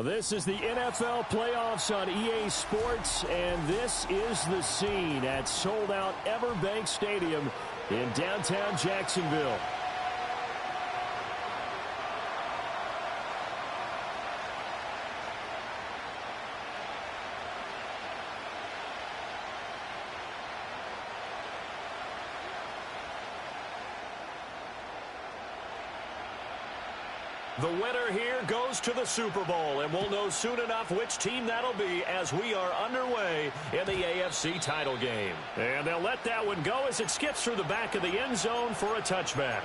This is the NFL playoffs on EA Sports, and this is the scene at sold-out Everbank Stadium in downtown Jacksonville. The winner here goes to the Super Bowl, and we'll know soon enough which team that'll be as we are underway in the AFC title game. And they'll let that one go as it skips through the back of the end zone for a touchback.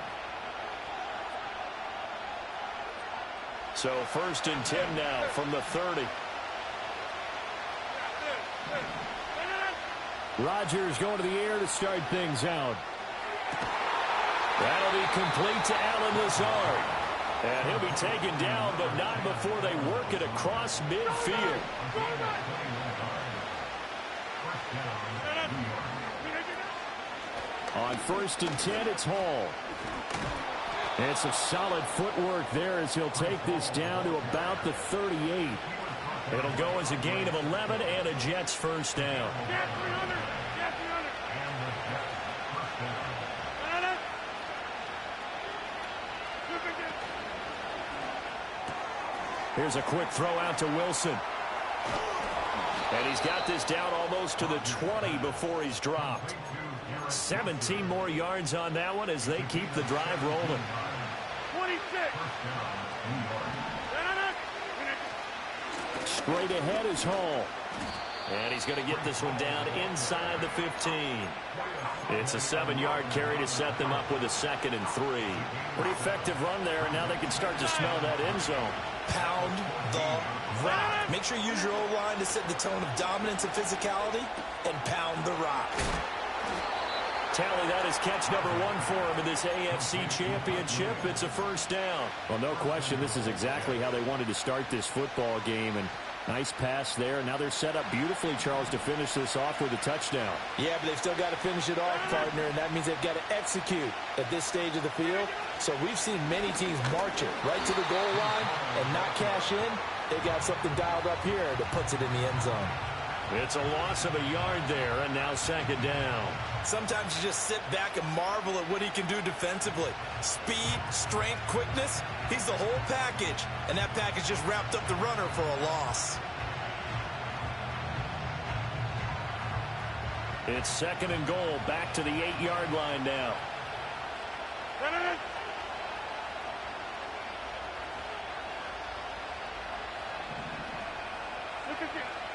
So 1st and 10 now from the 30. Rodgers going to the air to start things out. That'll be complete to Allen Lazard. And he'll be taken down, but not before they work it across midfield. On 1st and 10, it's Hall. And some solid footwork there as he'll take this down to about the 38. It'll go as a gain of 11 and a Jets first down. Here's a quick throw out to Wilson. And he's got this down almost to the 20 before he's dropped. 17 more yards on that one as they keep the drive rolling. 26. Straight ahead is Hall. And he's going to get this one down inside the 15. It's a 7-yard carry to set them up with a 2nd and 3. Pretty effective run there, and now they can start to smell that end zone. Pound the rock. Make sure you use your O-line to set the tone of dominance and physicality, and pound the rock. Tally, that is catch number 1 for him in this AFC Championship. It's a first down. Well, no question, this is exactly how they wanted to start this football game, and nice pass there. Now they're set up beautifully, Charles, to finish this off with a touchdown. Yeah, but they've still got to finish it off, partner, and that means they've got to execute at this stage of the field. So we've seen many teams march it right to the goal line and not cash in. They got something dialed up here that puts it in the end zone. It's a loss of a yard there, and now 2nd down. Sometimes you just sit back and marvel at what he can do defensively. Speed, strength, quickness, he's the whole package. And that package just wrapped up the runner for a loss. It's 2nd and goal, back to the 8-yard line now.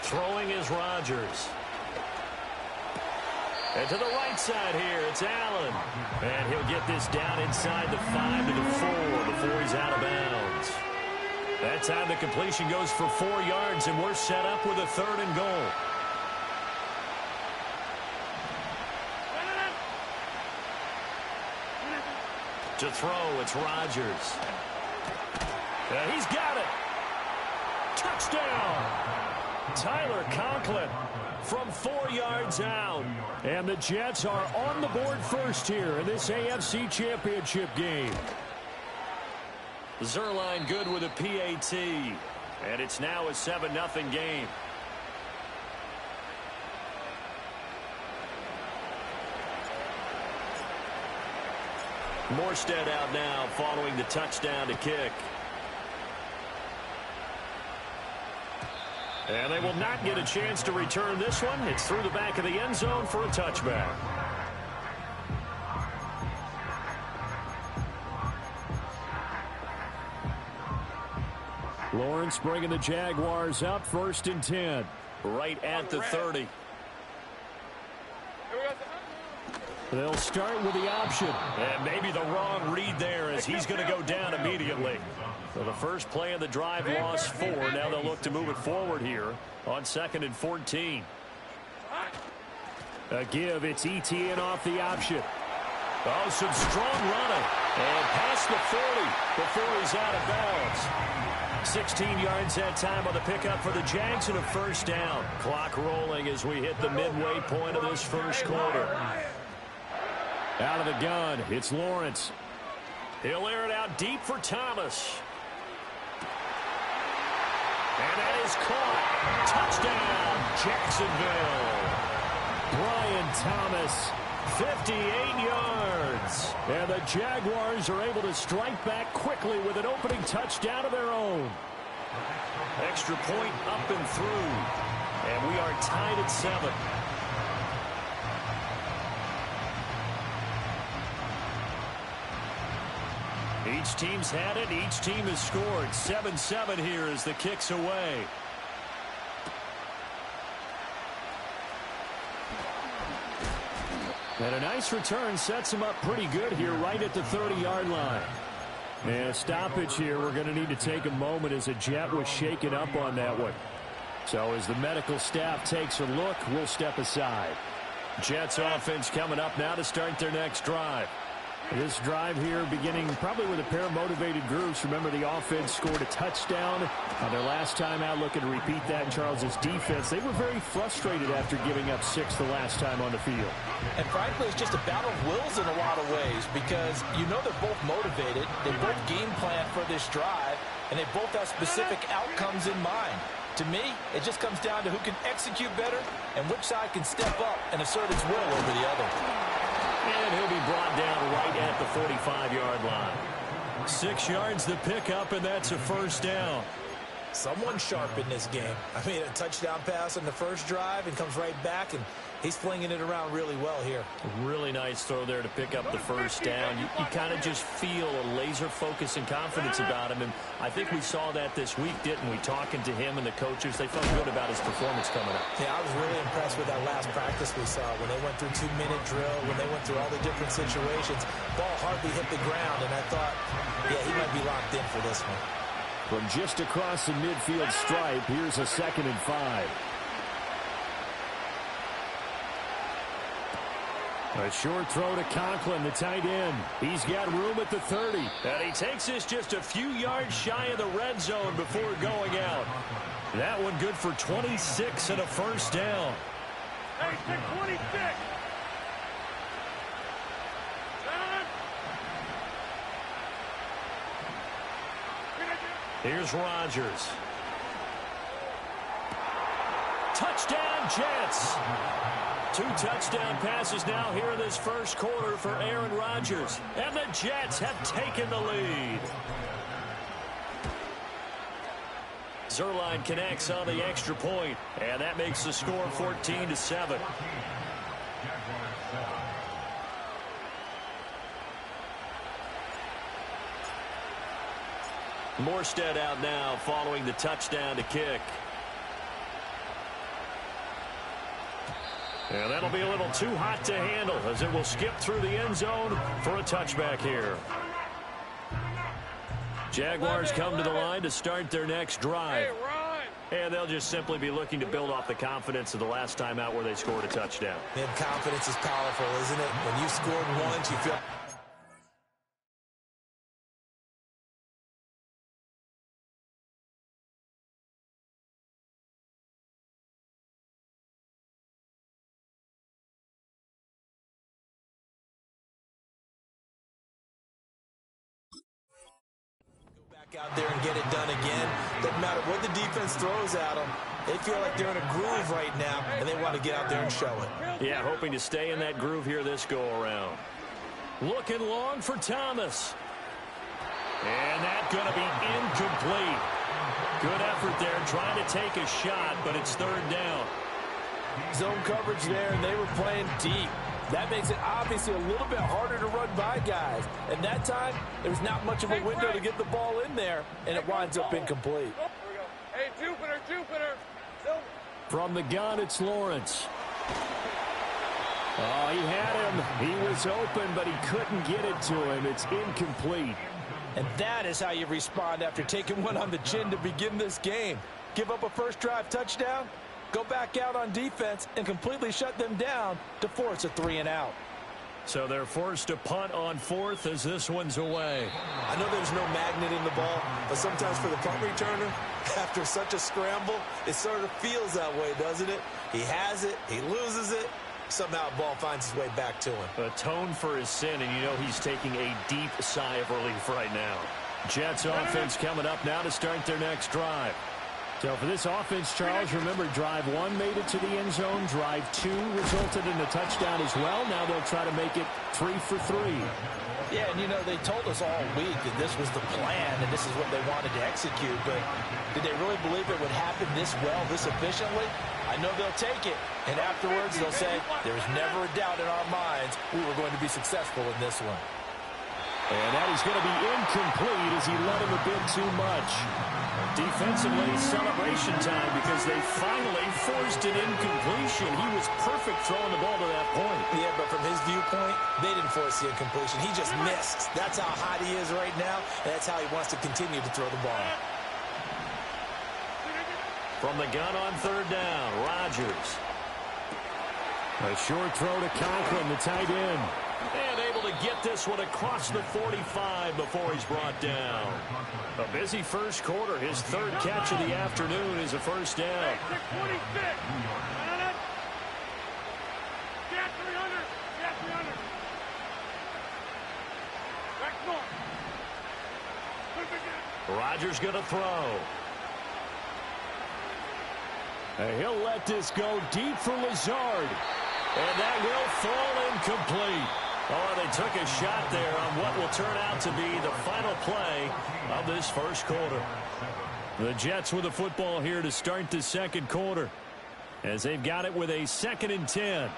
Throwing is Rodgers. And to the right side here, it's Allen. And he'll get this down inside the 5 to the 4 before he's out of bounds. That time the completion goes for 4 yards, and we're set up with a 3rd and goal. To throw, it's Rodgers. And he's got it. Touchdown. Tyler Conklin from 4 yards out. And the Jets are on the board first here in this AFC Championship game. Zuerlein good with a PAT. And it's now a 7-0 game. Morstead out now following the touchdown to kick. And they will not get a chance to return this one. It's through the back of the end zone for a touchback. Lawrence bringing the Jaguars up 1st and 10. Right at the 30. They'll start with the option. And maybe the wrong read there as he's going to go down immediately. So the first play of the drive lost 4. Now they'll look to move it forward here on 2nd and 14. A give. It's ETN off the option. Oh, some strong running. And past the 40 before he's out of bounds. 16 yards that time on the pickup for the Jags and a first down. Clock rolling as we hit the midway point of this first quarter. Out of the gun, it's Lawrence. He'll air it out deep for Thomas. And that is caught. Touchdown, Jacksonville. Brian Thomas, 58 yards. And the Jaguars are able to strike back quickly with an opening touchdown of their own. Extra point up and through. And we are tied at 7. Each team's had it. Each team has scored. 7-7 here as the kick's away. And a nice return sets him up pretty good here right at the 30-yard line. And a stoppage here. We're going to need to take a moment as a Jet was shaken up on that one. So as the medical staff takes a look, we'll step aside. Jets offense coming up now to start their next drive. This drive here beginning probably with a pair of motivated groups. Remember, the offense scored a touchdown on their last time out, looking to repeat that in Charles's defense. They were very frustrated after giving up 6 the last time on the field. And frankly, it's just a battle of wills in a lot of ways because you know they're both motivated. They both game plan for this drive, and they both have specific outcomes in mind. To me, it just comes down to who can execute better and which side can step up and assert its will over the other. And he'll be brought down right at the 45-yard line. 6 yards the pickup, and that's a first down. Someone sharp in this game. I mean, a touchdown pass on the first drive and comes right back, and he's flinging it around really well here. Really nice throw there to pick up the first down. You kind of just feel a laser focus and confidence about him, and I think we saw that this week, didn't we? Talking to him and the coaches, they felt good about his performance coming up. Yeah, I was really impressed with that last practice we saw when they went through 2-minute drill, when they went through all the different situations. Ball hardly hit the ground, and I thought, yeah, he might be locked in for this one. From just across the midfield stripe, here's a 2nd and 5. A short throw to Conklin, the tight end. He's got room at the 30. And he takes this just a few yards shy of the red zone before going out. That one good for 26 and a first down. Hey, 26. Here's Rodgers. Touchdown, Jets. 2 touchdown passes now here in this first quarter for Aaron Rodgers. And the Jets have taken the lead. Zuerlein connects on the extra point, and that makes the score 14-7. Morstead out now following the touchdown to kick. And that'll be a little too hot to handle as it will skip through the end zone for a touchback here. Jaguars come to the line to start their next drive. And they'll just simply be looking to build off the confidence of the last time out where they scored a touchdown. And confidence is powerful, isn't it? When you scored once, you feel... out there and get it done again. Doesn't matter what the defense throws at them. They feel like they're in a groove right now, and they want to get out there and show it. Yeah, hoping to stay in that groove here this go-around. Looking long for Thomas. And that's going to be incomplete. Good effort there trying to take a shot, but it's 3rd down. Zone coverage there, and they were playing deep. That makes it obviously a little bit harder to run by guys. And that time, there's not much of a window to get the ball in there, and it winds up incomplete. Hey, Jupiter. From the gun, it's Lawrence. Oh, he had him. He was open, but he couldn't get it to him. It's incomplete. And that is how you respond after taking one on the chin to begin this game. Give up a first drive touchdown, go back out on defense and completely shut them down to force a 3-and-out. So they're forced to punt on 4th as this one's away. I know there's no magnet in the ball, but sometimes for the punt returner, after such a scramble, it sort of feels that way, doesn't it? He has it, he loses it, somehow the ball finds its way back to him. Atone for his sin, and you know he's taking a deep sigh of relief right now. Jets offense coming up now to start their next drive. So for this offense, Charles, remember, drive 1 made it to the end zone. Drive 2 resulted in a touchdown as well. Now they'll try to make it 3 for 3. Yeah, and, you know, they told us all week that this was the plan and this is what they wanted to execute. But did they really believe it would happen this well, this efficiently? I know they'll take it. And afterwards, they'll say, there was never a doubt in our minds we were going to be successful in this one. And that is going to be incomplete as he led him a bit too much. Defensively, celebration time because they finally forced an incompletion. He was perfect throwing the ball to that point. Yeah, but from his viewpoint, they didn't force the incompletion. He just missed. That's how hot he is right now, and that's how he wants to continue to throw the ball. From the gun on 3rd down, Rodgers. A short throw to Conklin, the tight end. And able to get this one across the 45 before he's brought down. A busy first quarter. His 3rd catch of the afternoon is a first down. 626. Get 300. Get 300. Back north. Rodgers going to throw. And he'll let this go deep for Lazard. And that will fall incomplete. Oh, they took a shot there on what will turn out to be the final play of this first quarter. The Jets with the football here to start the second quarter as they've got it with a 2nd and 10.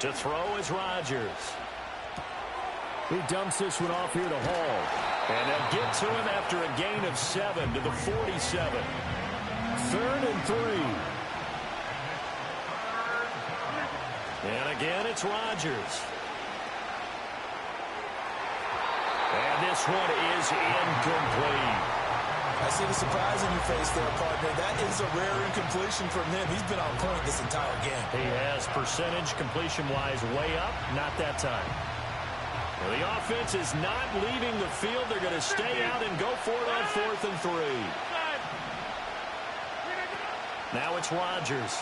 To throw is Rodgers. He dumps this one off here to Hall. And they'll get to him after a gain of 7 to the 47. 3rd and 3. And again, it's Rodgers. And this one is incomplete. I see the surprise in your face there, partner. That is a rare incompletion from him. He's been on point this entire game. He has percentage completion-wise way up. Not that time. Well, the offense is not leaving the field. They're going to stay out and go for it on 4th and 3. Now it's Rodgers.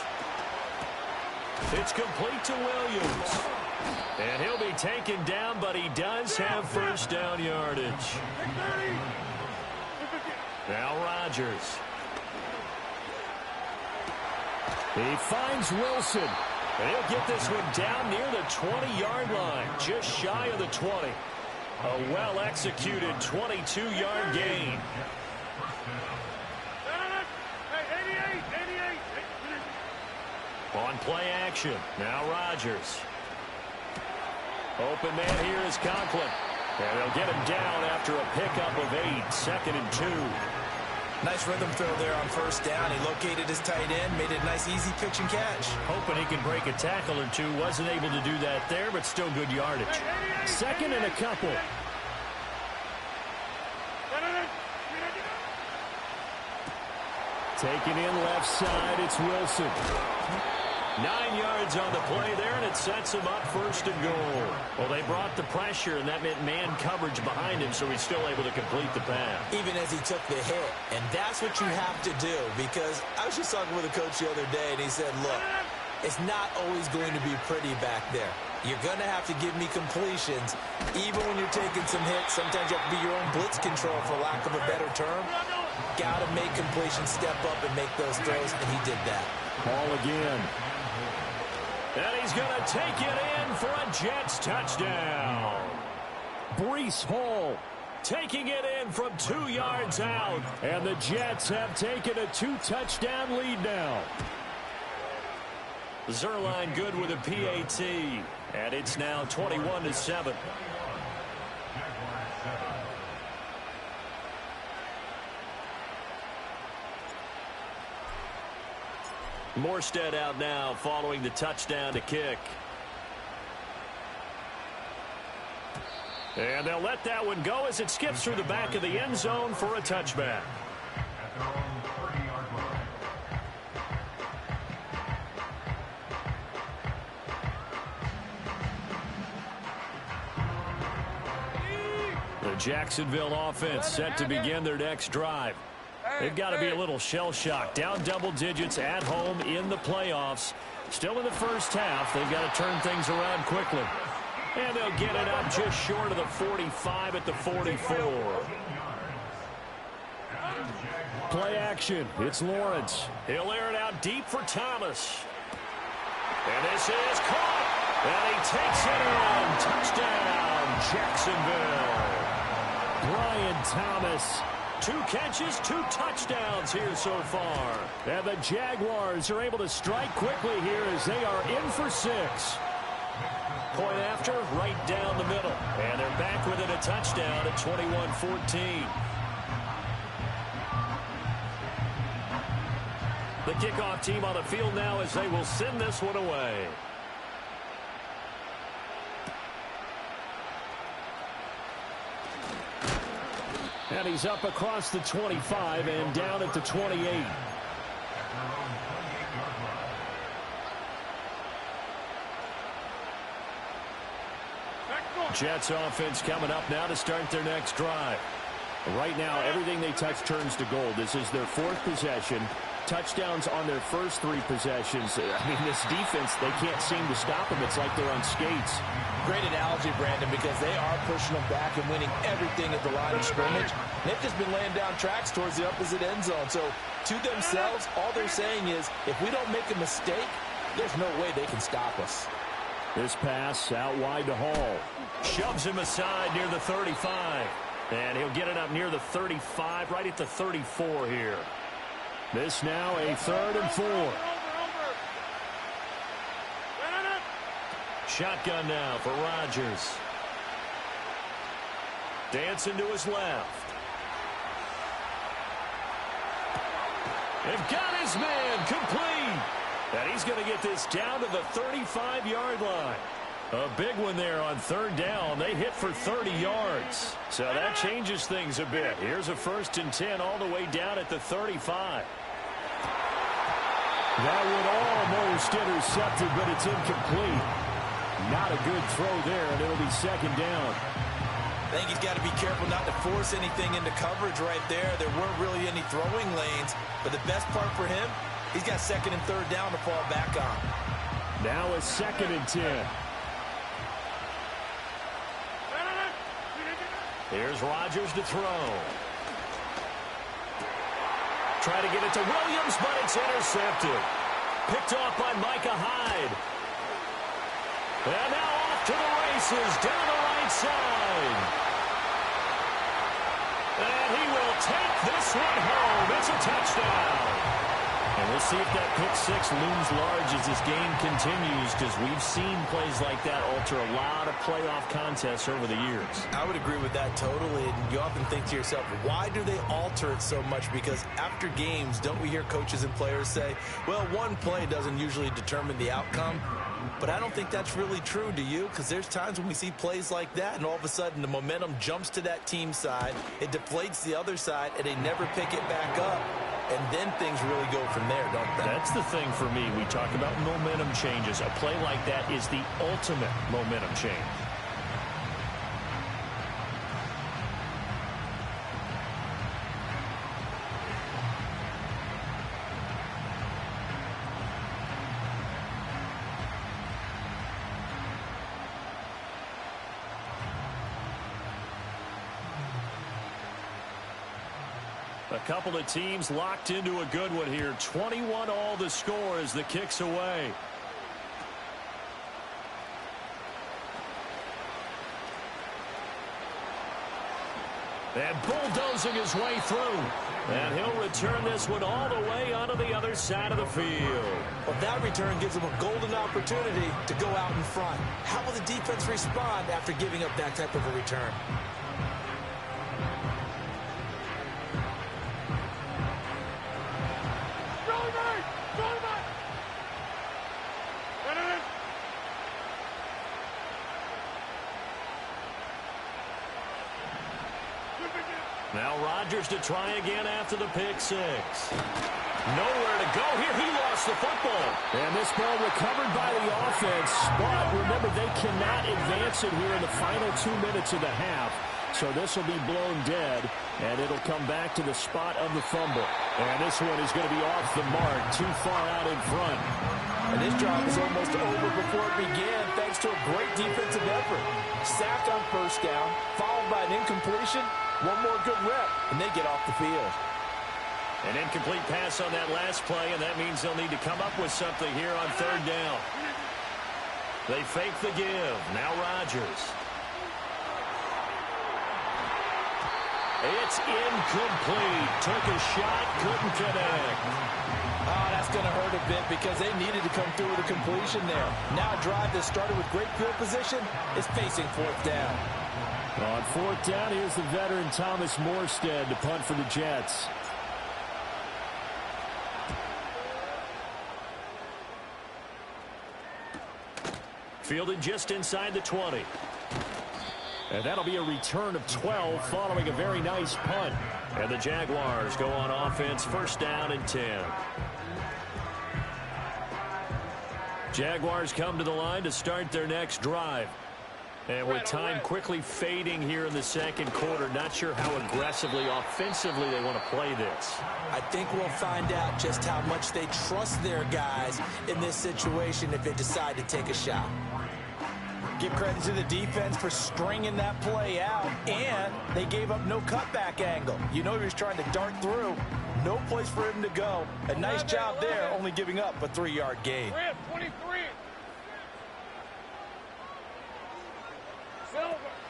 It's complete to Williams. And he'll be taken down, but he does have first down yardage. Now Rodgers. He finds Wilson. And he'll get this one down near the 20-yard line, just shy of the 20. A well-executed 22-yard gain. On play action, now Rodgers. Open man here is Conklin. And they'll get him down after a pickup of 8, 2nd and 2. Nice rhythm throw there on 1st down. He located his tight end, made it a nice, easy pitch and catch. Hoping he can break a tackle or two. Wasn't able to do that there, but still good yardage. 2nd and a couple. Taking in left side, it's Wilson. 9 yards on the play there, and it sets him up 1st and goal. Well, they brought the pressure, and that meant man coverage behind him, so he's still able to complete the pass. Even as he took the hit. And that's what you have to do, because I was just talking with a coach the other day, and he said, look, it's not always going to be pretty back there. You're going to have to give me completions. Even when you're taking some hits, sometimes you have to be your own blitz control, for lack of a better term. Got to make completions, step up, and make those throws, and he did that. Ball again. And he's going to take it in for a Jets touchdown. Breece Hall taking it in from 2 yards out. And the Jets have taken a 2-touchdown lead now. Zuerlein good with a PAT. And it's now 21-7. Morstead out now following the touchdown to kick. And they'll let that one go as it skips through the back of the end zone for a touchback. The Jacksonville offense set to begin their next drive. They've got to be a little shell-shocked. Down double digits at home in the playoffs. Still in the first half. They've got to turn things around quickly. And they'll get it up just short of the 45 at the 44. Play action. It's Lawrence. He'll air it out deep for Thomas. And this is caught. And he takes it in. Touchdown, Jacksonville. Brian Thomas. 2 catches, 2 touchdowns here so far. And the Jaguars are able to strike quickly here as they are in for 6. Point after, right down the middle. And they're back within a touchdown at 21-14. The kickoff team on the field now as they will send this one away. And he's up across the 25 and down at the 28. Jets offense coming up now to start their next drive. Right now, everything they touch turns to gold. This is their 4th possession. Touchdowns on their first 3 possessions. I mean, this defense, they can't seem to stop them. It's like they're on skates. Great analogy, Brandon, because they are pushing them back and winning everything at the line of scrimmage. They've just been laying down tracks towards the opposite end zone. So, to themselves, all they're saying is, if we don't make a mistake, there's no way they can stop us. This pass out wide to Hall. Shoves him aside near the 35. And he'll get it up near the 35, right at the 34 here. This now a 3rd and 4. Shotgun now for Rodgers. Dancing to his left. They've got his man complete. And he's going to get this down to the 35-yard line. A big one there on 3rd down. They hit for 30 yards. So that changes things a bit. Here's a 1st and 10 all the way down at the 35. That would almost intercepted, but it's incomplete. Not a good throw there, and it'll be 2nd down. I think he's got to be careful not to force anything into coverage right there. There weren't really any throwing lanes, but the best part for him, he's got 2nd and 3rd down to fall back on. Now a 2nd and 10. Here's Rodgers to throw. Try to get it to Williams, but it's intercepted. Picked off by Micah Hyde. And now off to the races down the right side. And he will take this one home. It's a touchdown. And we'll see if that pick 6 looms large as this game continues, because we've seen plays like that alter a lot of playoff contests over the years. I would agree with that totally. And you often think to yourself, why do they alter it so much? Because after games, don't we hear coaches and players say, well, one play doesn't usually determine the outcome. But I don't think that's really true, do you? Because there's times when we see plays like that, and all of a sudden the momentum jumps to that team side, it deflates the other side, and they never pick it back up. And then things really go from there, don't they? That's the thing for me. We talk about momentum changes. A play like that is the ultimate momentum change. A couple of teams locked into a good one here. 21 all the score as the kick's away. And bulldozing his way through. And he'll return this one all the way onto the other side of the field. Well, that return gives him a golden opportunity to go out in front. How will the defense respond after giving up that type of a return? Now Rodgers to try again after the pick 6. Nowhere to go here. He lost the football. And this ball recovered by the offense. But remember, they cannot advance it here in the final 2 minutes of the half. So this will be blown dead, and it'll come back to the spot of the fumble. And this one is going to be off the mark, too far out in front. And this drive was almost over before it began, thanks to a great defensive effort. Sack on first down, followed by an incompletion, one more good rep, and they get off the field. An incomplete pass on that last play, and that means they'll need to come up with something here on third down. They fake the give. Now Rodgers. It's incomplete. Took a shot, couldn't connect. Oh, that's going to hurt a bit because they needed to come through with a completion there. Now a drive that started with great field position is facing fourth down. On fourth down, here's the veteran Thomas Morstead to punt for the Jets. Fielded just inside the 20. And that'll be a return of 12 following a very nice punt. And the Jaguars go on offense, first down and 10. Jaguars come to the line to start their next drive. And with time quickly fading here in the second quarter, not sure how aggressively, offensively they want to play this. I think we'll find out just how much they trust their guys in this situation if they decide to take a shot. Give credit to the defense for stringing that play out, and they gave up no cutback angle. You know he was trying to dart through. No place for him to go. A nice job there, only giving up a 3-yard gain. 23.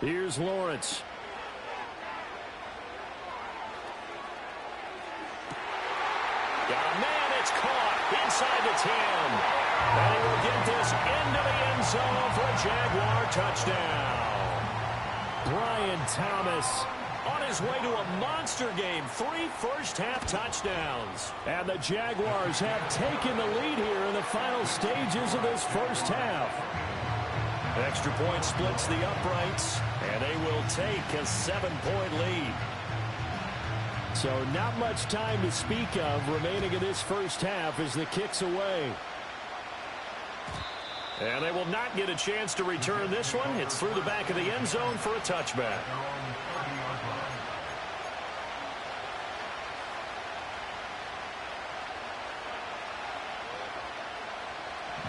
Here's Lawrence. Got a man, it's caught inside the 10. And he will get this into the end zone for a Jaguar touchdown. Brian Thomas on his way to a monster game. 3 first-half touchdowns. And the Jaguars have taken the lead here in the final stages of this first half. Extra point splits the uprights, and they will take a 7-point lead. So not much time to speak of remaining in this first half as the kick's away. And they will not get a chance to return this one. It's through the back of the end zone for a touchback.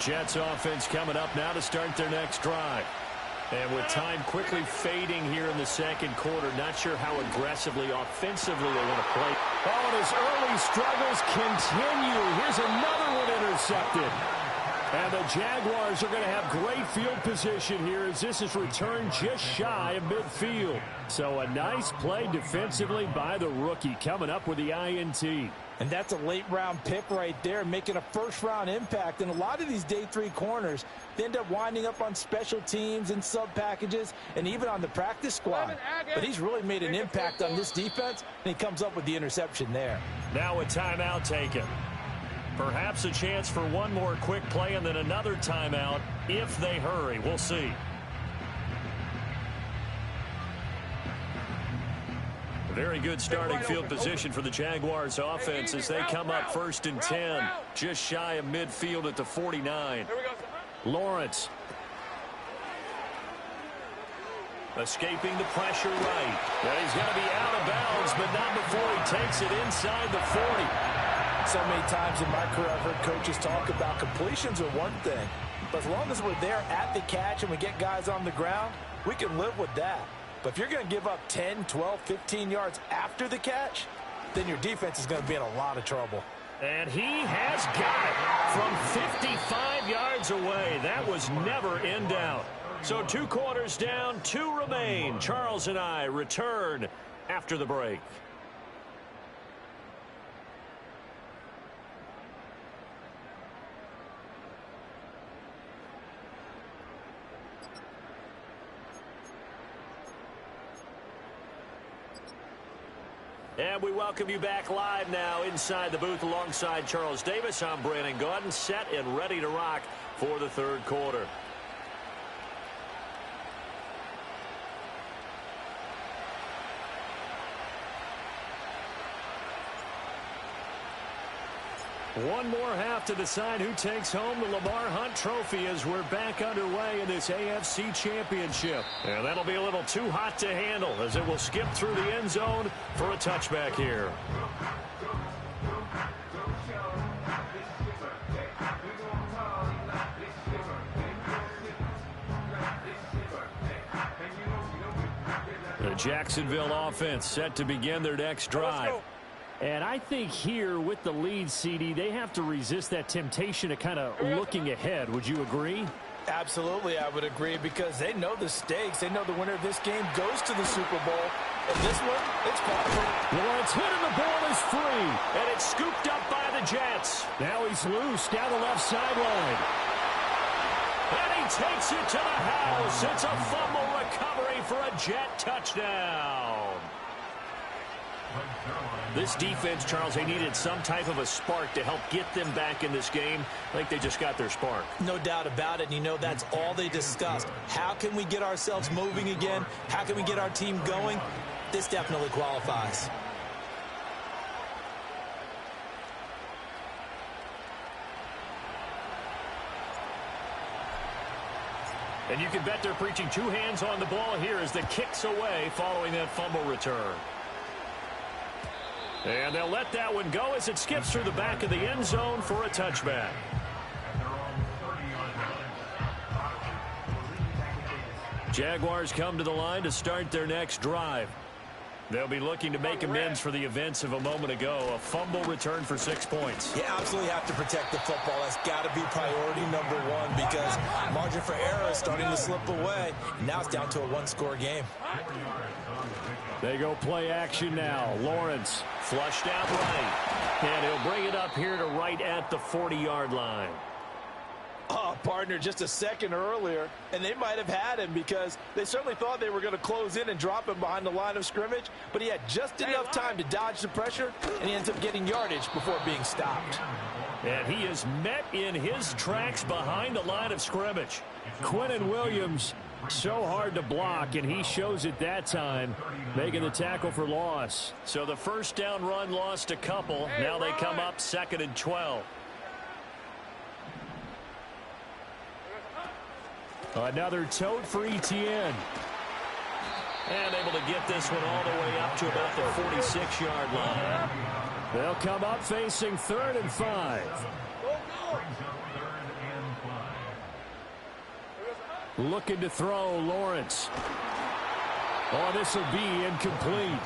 Jets offense coming up now to start their next drive. And with time quickly fading here in the second quarter, not sure how aggressively, offensively they want to play. Oh, and his early struggles continue. Here's another one intercepted. And the Jaguars are going to have great field position here as this is returned just shy of midfield. So a nice play defensively by the rookie coming up with the INT. And that's a late-round pick right there, making a first-round impact. And a lot of these day 3 corners, they end up winding up on special teams and sub-packages and even on the practice squad. But he's really made an impact on this defense, and he comes up with the interception there. Now a timeout taken. Perhaps a chance for one more quick play and then another timeout if they hurry. We'll see. Very good starting field position for the Jaguars offense as they come up first and 10. Just shy of midfield at the 49. Lawrence. Escaping the pressure right. And he's going to be out of bounds, but not before he takes it inside the 40. So many times in my career I've heard coaches talk about completions are one thing. But as long as we're there at the catch and we get guys on the ground, we can live with that. But if you're going to give up 10, 12, 15 yards after the catch, then your defense is going to be in a lot of trouble. And he has got it from 55 yards away. That was never in doubt. So 2 quarters down, 2 remain. Charles and I return after the break. And we welcome you back live now inside the booth alongside Charles Davis. I'm Brandon Gaudin, set and ready to rock for the third quarter. One more half to decide who takes home the Lamar Hunt Trophy as we're back underway in this AFC Championship. And that'll be a little too hot to handle as it will skip through the end zone for a touchback here. The Jacksonville offense set to begin their next drive. And I think here with the lead, CD, they have to resist that temptation of kind of looking ahead. Would you agree? Absolutely, I would agree, because they know the stakes. They know the winner of this game goes to the Super Bowl. And this one, it's possible. Lawrence hit and the ball is free. And it's scooped up by the Jets. Now he's loose down the left sideline. And he takes it to the house. It's a fumble recovery for a Jet touchdown. This defense, Charles, they needed some type of a spark to help get them back in this game. I think they just got their spark. No doubt about it. And you know that's all they discussed. How can we get ourselves moving again? How can we get our team going? This definitely qualifies. And you can bet they're preaching two hands on the ball here as the kick's away following that fumble return. And they'll let that one go as it skips through the back of the end zone for a touchback. Jaguars come to the line to start their next drive. They'll be looking to make amends for the events of a moment ago. A fumble return for 6 points. You absolutely have to protect the football. That's got to be priority number one, because margin for error is starting to slip away. Now it's down to a one-score game. They go play action now. Lawrence flushed out right. And he'll bring it up here to right at the 40-yard line. Oh, partner, just a second earlier, and they might have had him, because they certainly thought they were going to close in and drop him behind the line of scrimmage, but he had just enough time to dodge the pressure, and he ends up getting yardage before being stopped. And he is met in his tracks behind the line of scrimmage. Quinnen Williams, so hard to block, and he shows it that time, making the tackle for loss. So the first down run lost a couple. Now they come up 2nd and 12. Another tote for Etienne. And able to get this one all the way up to about the 46-yard line. They'll come up facing 3rd and 5. Looking to throw, Lawrence. Oh, this will be incomplete.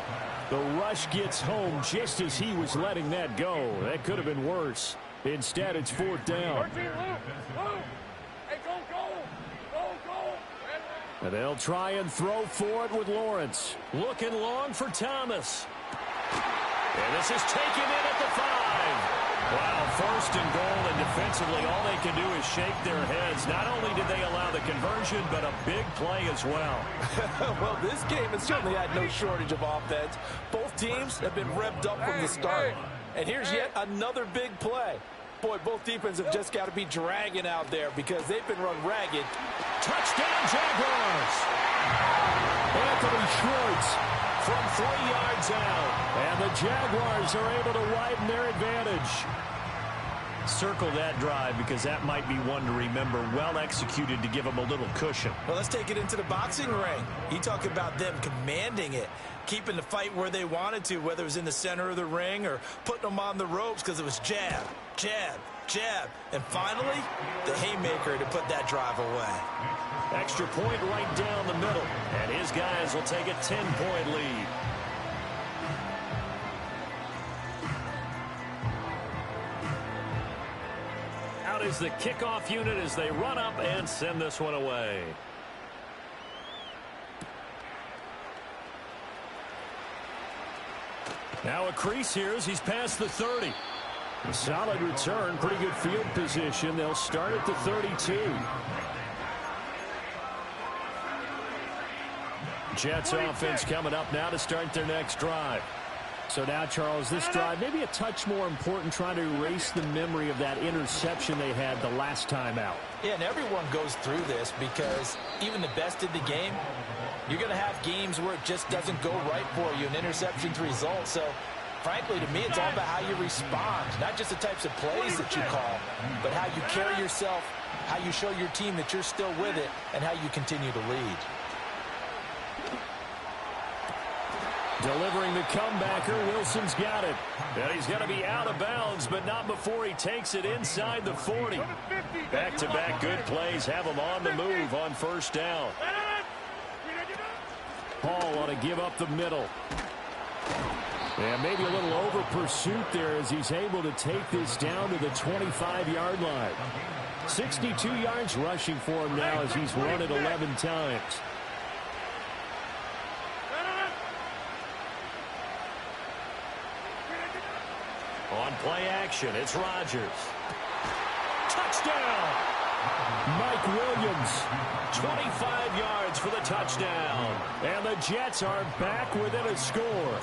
The rush gets home just as he was letting that go. That could have been worse. Instead, it's 4th down. And they'll try and throw for it with Lawrence. Looking long for Thomas. And this is taken in at the 5. Wow, 1st and goal, and defensively all they can do is shake their heads. Not only did they allow the conversion, but a big play as well. Well, this game has certainly had no shortage of offense. Both teams have been revved up from the start. And here's yet another big play. Boy, both defenses have just got to be dragging out there, because they've been run ragged. Touchdown, Jaguars! Anthony Schwartz from 3 yards out. And the Jaguars are able to widen their advantage. Circle that drive, because that might be one to remember. Well executed to give them a little cushion. Well, let's take it into the boxing ring. You talk about them commanding it, keeping the fight where they wanted to, whether it was in the center of the ring or putting them on the ropes, because it was jab, jab, jab, and finally, the haymaker to put that drive away. Extra point right down the middle, and his guys will take a 10-point lead. Out is the kickoff unit as they run up and send this one away. Now a crease here as he's past the 30. A solid return, pretty good field position. They'll start at the 32. Jets offense coming up now to start their next drive. So now, Charles, this drive maybe a touch more important, trying to erase the memory of that interception they had the last time out. Yeah, and everyone goes through this, because even the best in the game, you're going to have games where it just doesn't go right for you, and interceptions result. So frankly, to me, it's all about how you respond, not just the types of plays that you call, but how you carry yourself, how you show your team that you're still with it, and how you continue to lead. Delivering the comebacker, Wilson's got it. And he's going to be out of bounds, but not before he takes it inside the 40. Back-to-back good plays have him on the move on first down. Hall ought to give up the middle. And maybe a little over pursuit there as he's able to take this down to the 25-yard line. 62 yards rushing for him now as he's run it 11 times. On play action, it's Rodgers. Touchdown! Mike Williams, 25 yards for the touchdown. And the Jets are back within a score.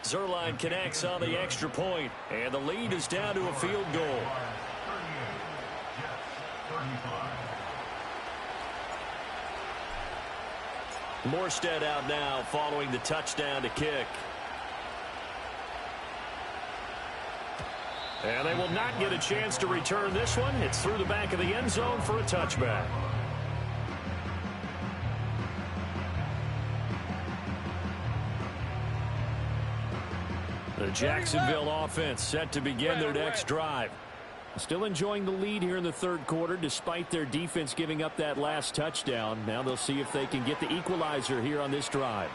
Zuerlein connects on the extra point, and the lead is down to a field goal. Morstead out now following the touchdown to kick. And they will not get a chance to return this one. It's through the back of the end zone for a touchback. The Jacksonville offense set to begin their next drive. Still enjoying the lead here in the third quarter despite their defense giving up that last touchdown. Now they'll see if they can get the equalizer here on this drive.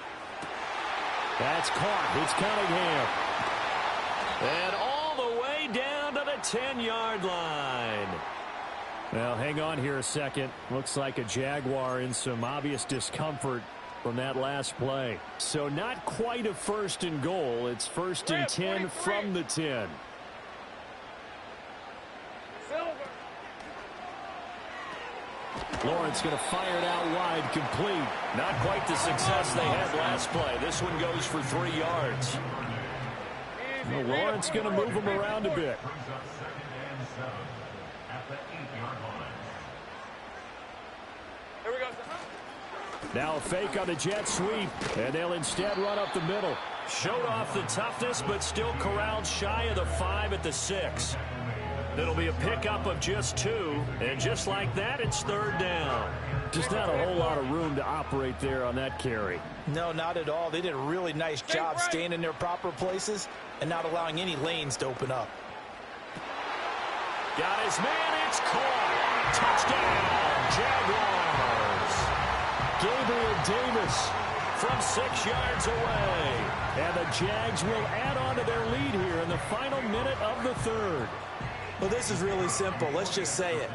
That's caught. It's Cunningham. And all the way down to the 10-yard line. Well, hang on here a second. Looks like a Jaguar in some obvious discomfort from that last play. So not quite a first and goal. It's first and 10 from the 10. Lawrence going to fire it out wide, complete. Not quite the success they had last play. This one goes for 3 yards. Well, Lawrence going to move him around a bit. Now a fake on the jet sweep, and they'll instead run up the middle. Showed off the toughness, but still corralled shy of the 5 at the 6. It'll be a pickup of just 2, and just like that, it's third down. Just not a whole lot of room to operate there on that carry. No, not at all. They did a really nice job staying in their proper places and not allowing any lanes to open up. Got his man, it's caught. Touchdown, Jaguars. Gabriel Davis from 6 yards away. And the Jags will add on to their lead here in the final minute of the third. Well, this is really simple. Let's just say it.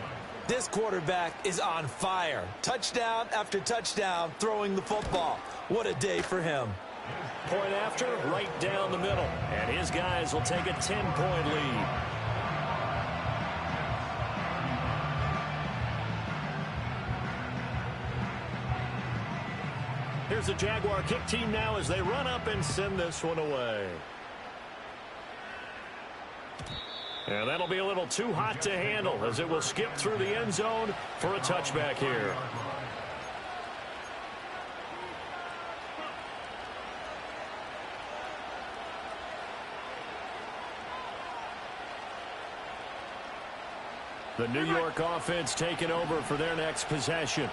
This quarterback is on fire. Touchdown after touchdown throwing the football. What a day for him. Point after, right down the middle. And his guys will take a 10-point lead. Here's the Jaguar kick team now as they run up and send this one away. And that'll be a little too hot to handle as it will skip through the end zone for a touchback here. The New York offense taking over for their next possession.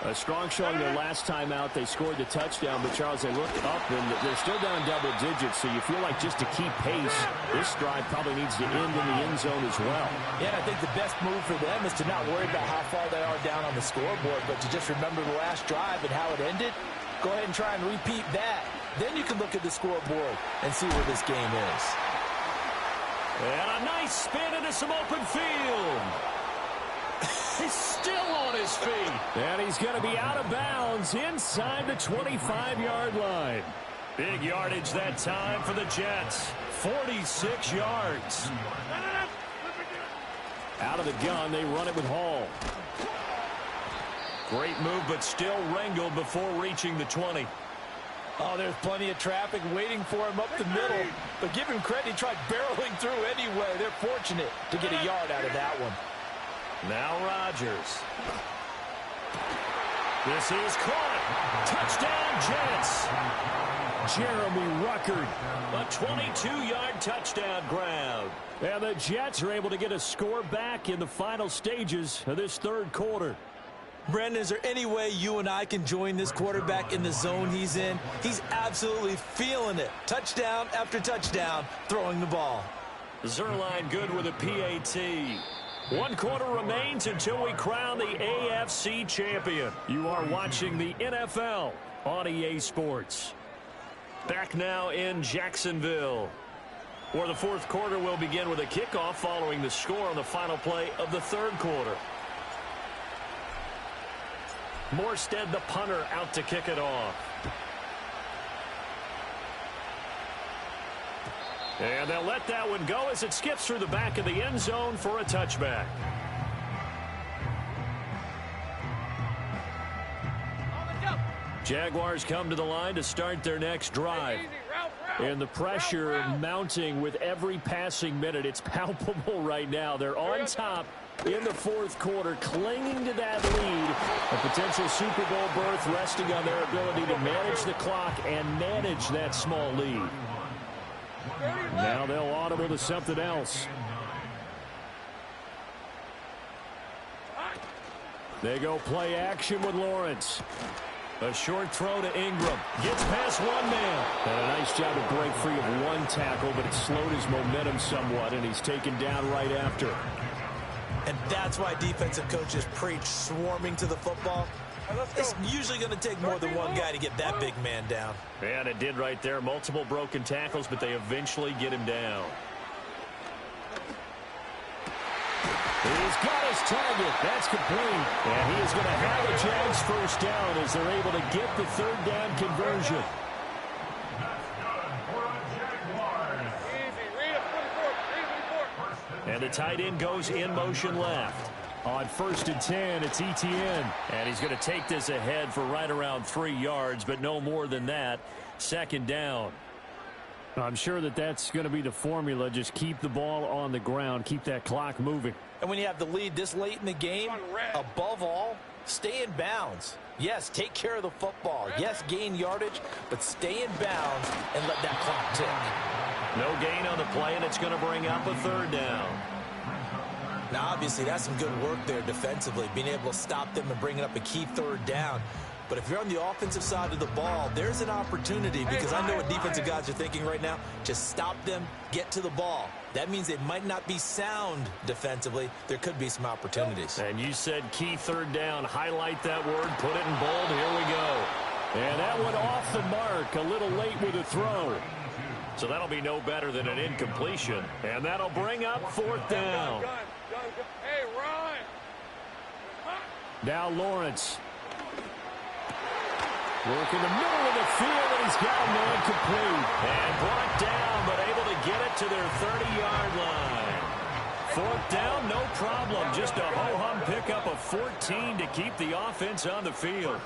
A strong showing their last time out. They scored the touchdown, but Charles, they looked up and they're still down double digits, so you feel like just to keep pace, this drive probably needs to end in the end zone as well. Yeah, and I think the best move for them is to not worry about how far they are down on the scoreboard, but to just remember the last drive and how it ended. Go ahead and try and repeat that. Then you can look at the scoreboard and see where this game is. And a nice spin into some open field. He's still on his feet. And he's going to be out of bounds inside the 25-yard line. Big yardage that time for the Jets. 46 yards. Out of the gun, they run it with Hall. Great move, but still wrangled before reaching the 20. Oh, there's plenty of traffic waiting for him up the middle. But give him credit, he tried barreling through anyway. They're fortunate to get a yard out of that one. Now Rodgers. This is caught. Touchdown, Jets. Jeremy Ruckert. A 22-yard touchdown grab. And the Jets are able to get a score back in the final stages of this third quarter. Brandon, is there any way you and I can join this quarterback in the zone he's in? He's absolutely feeling it. Touchdown after touchdown, throwing the ball. Zuerlein good with a PAT. 1 quarter remains until we crown the AFC champion. You are watching the NFL on EA Sports. Back now in Jacksonville, where the fourth quarter will begin with a kickoff following the score on the final play of the third quarter. Morstead, the punter, out to kick it off. And they'll let that one go as it skips through the back of the end zone for a touchback. Jaguars come to the line to start their next drive. And the pressure mounting with every passing minute. It's palpable right now. They're on top in the fourth quarter, clinging to that lead. A potential Super Bowl berth resting on their ability to manage the clock and manage that small lead. Now they'll audible to something else. They go play action with Lawrence. A short throw to Ingram. Gets past one man. And a nice job to break free of one tackle, but it slowed his momentum somewhat, and he's taken down right after. And that's why defensive coaches preach swarming to the football. It's usually going to take more than one guy to get that big man down. And it did right there. Multiple broken tackles, but they eventually get him down. He's got his target. That's complete. And he is going to have a Jags first down as they're able to get the third down conversion. And the tight end goes in motion left. On 1st and 10, it's Etienne. And he's going to take this ahead for right around 3 yards, but no more than that. Second down. I'm sure that that's going to be the formula. Just keep the ball on the ground. Keep that clock moving. And when you have the lead this late in the game, above all, stay in bounds. Yes, take care of the football. Yes, gain yardage, but stay in bounds and let that clock tick. No gain on the play, and it's going to bring up a third down. Now, obviously, that's some good work there defensively, being able to stop them and bringing up a key third down. But if you're on the offensive side of the ball, there's an opportunity, because I know what defensive guys are thinking right now. Just stop them, get to the ball. That means it might not be sound defensively. There could be some opportunities. And you said key third down. Highlight that word. Put it in bold. Here we go. And that one off the mark. A little late with a throw. So that'll be no better than an incompletion. And that'll bring up fourth down. Hey, Ron. Now Lawrence. Work in the middle of the field, and he's got a man complete. And brought down, but able to get it to their 30-yard line. Fourth down, no problem. Just a ho-hum pickup of 14 to keep the offense on the field.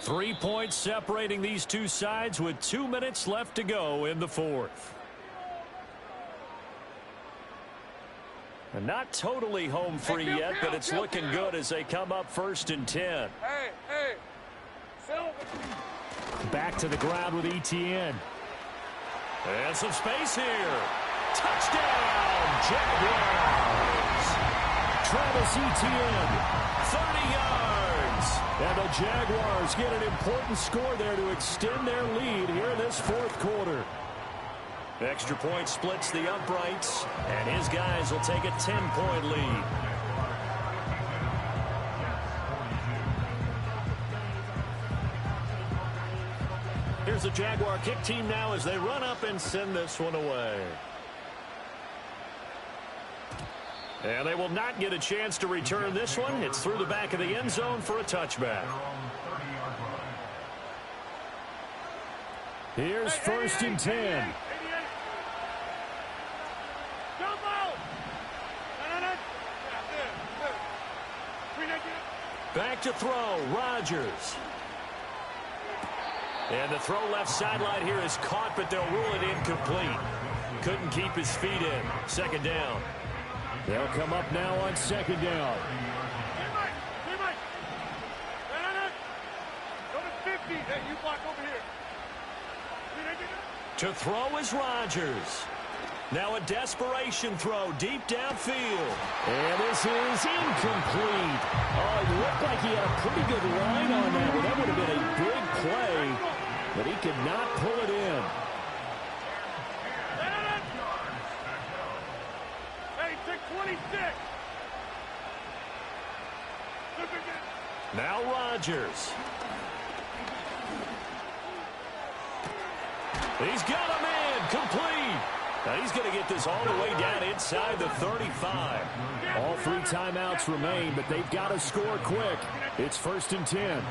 Three points separating these two sides with 2 minutes left to go in the fourth. And not totally home free yet, but it's looking good as they come up 1st and 10. Hey. Back to the ground with Etienne. And some space here. Touchdown, Jaguars. Travis Etienne. 30 yards. And the Jaguars get an important score there to extend their lead here in this fourth quarter. Extra point splits the uprights, and his guys will take a 10-point lead. Here's the Jaguar kick team now as they run up and send this one away. And they will not get a chance to return this one. It's through the back of the end zone for a touchback. Here's 1st and 10. Back to throw, Rodgers. And the throw left sideline here is caught, but they'll rule it incomplete. Couldn't keep his feet in. Second down. They'll come up now on second down. You block over here. To throw is Rodgers. Now a desperation throw deep downfield. And this is incomplete. Oh, it looked like he had a pretty good line on that one. That would have been a big play, but he could not pull it in. Hey, 626. Now Rodgers. He's got him in. Complete. Now he's going to get this all the way down inside the 35. All 3 timeouts remain, but they've got to score quick. It's 1st and 10. And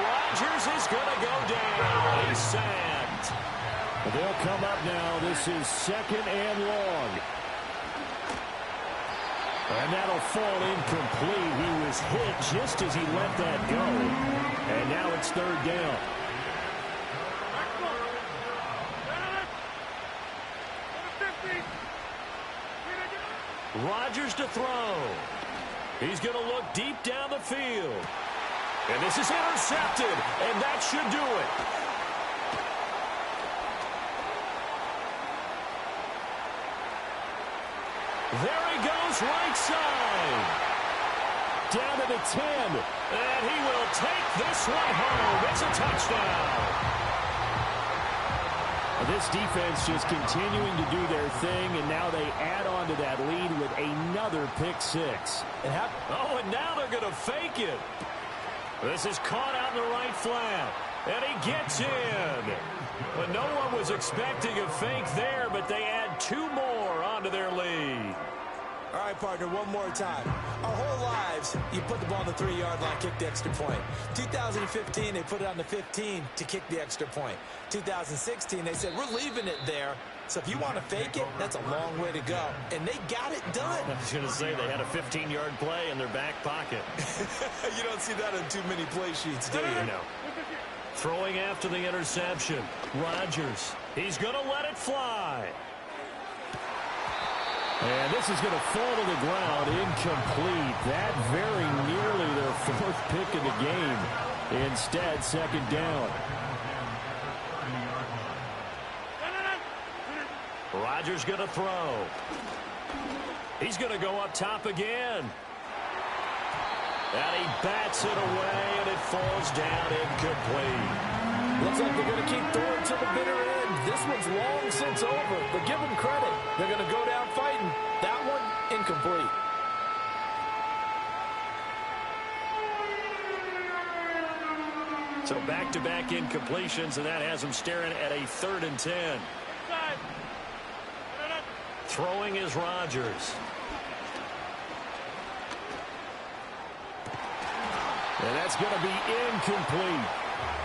Rodgers is going to go down. He's sacked. They'll come up now. This is 2nd and long. And that'll fall incomplete. He was hit just as he let that go. And now it's 3rd down. Rodgers to throw. He's going to look deep down the field. And this is intercepted, and that should do it. There he goes, right side. Down to the 10. And he will take this one home. It's a touchdown. This defense just continuing to do their thing, and now they add on to that lead with another pick 6. And now they're going to fake it. This is caught out in the right flat, and he gets in. But no one was expecting a fake there, but they add 2 more onto their lead. All right, partner, one more time. Our whole lives, you put the ball on the 3-yard line, kick the extra point. 2015, they put it on the 15 to kick the extra point. 2016, they said, we're leaving it there. So if you want to fake it, that's a long way to go. And they got it done. I was going to say they had a 15-yard play in their back pocket. You don't see that on too many play sheets, do you? No. Throwing after the interception. Rodgers. He's going to let it fly. And this is going to fall to the ground, incomplete. That very nearly their 4th pick of the game. Instead, 2nd down. Rodgers going to throw. He's going to go up top again. And he bats it away, and it falls down incomplete. Looks like they're going to keep throwing to the bitter end. This one's long since over, but give them credit. They're going to go down fighting. That one, incomplete. So back-to-back incompletions, and that has them staring at a 3rd and 10. Throwing is Rodgers. And that's going to be incomplete.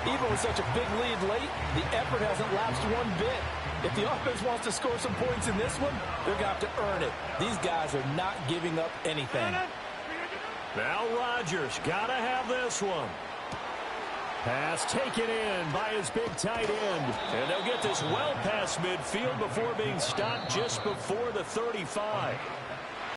Even with such a big lead late, the effort hasn't lapsed one bit. If the offense wants to score some points in this one, they're going to have to earn it. These guys are not giving up anything. Now Rodgers got to have this one. Pass taken in by his big tight end. And they'll get this well past midfield before being stopped just before the 35.